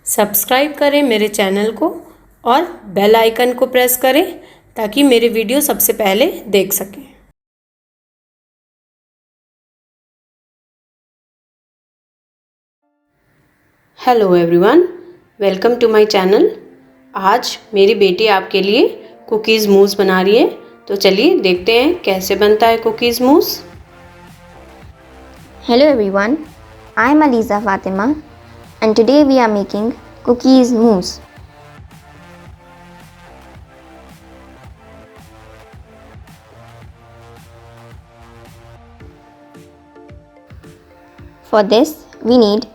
Subscribe करें मेरे channel को और बेल आइकन को प्रेस करें ताकि मेरे वीडियो सबसे पहले देख सकें। Hello everyone, welcome to my channel. आज मेरी बेटी आपके लिए कुकीज़ मूस बना रही है, तो चलिए देखते हैं कैसे बनता है cookies mousse. Hello everyone, I am Aliza Fatima and today we are making cookies mousse. For this we need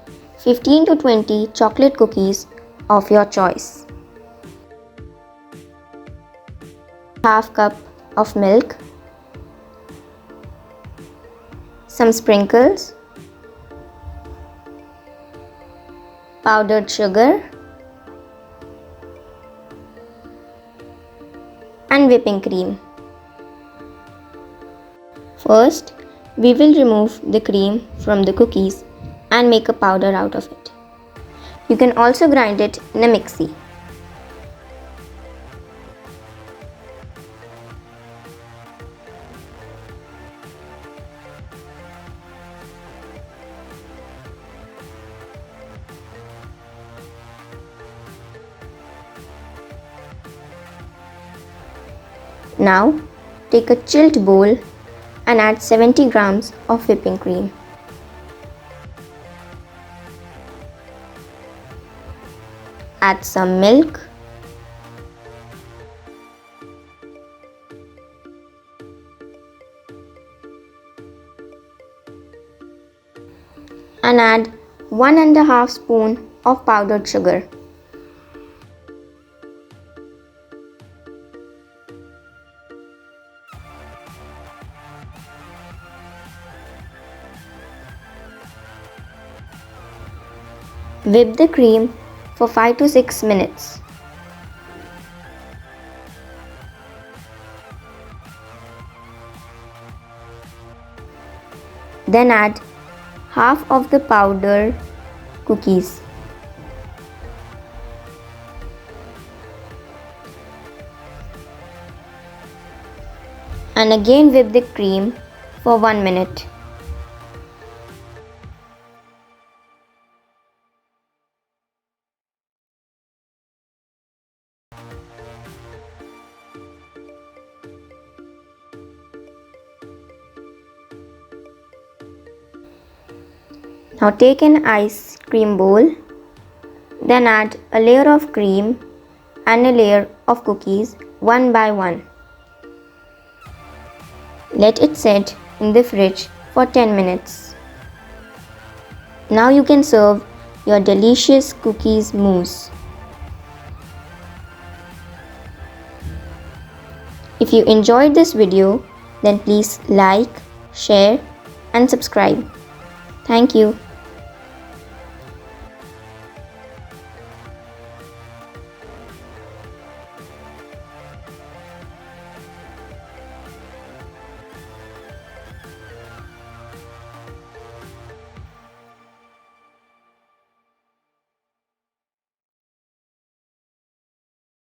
15 to 20 chocolate cookies of your choice, half cup of milk, some sprinkles, powdered sugar and whipping cream. First, we will remove the cream from the cookies and make a powder out of it. You can also grind it in a mixie. Now, take a chilled bowl and add 70 grams of whipping cream. Add some milk, and add 1.5 spoon of powdered sugar. Whip the cream for 5 to 6 minutes. Then add half of the powdered cookies. And again whip the cream for 1 minute. Now take an ice cream bowl, then add a layer of cream and a layer of cookies one by one. Let it set in the fridge for 10 minutes. Now you can serve your delicious cookies mousse. If you enjoyed this video, then please like, share and subscribe. Thank you.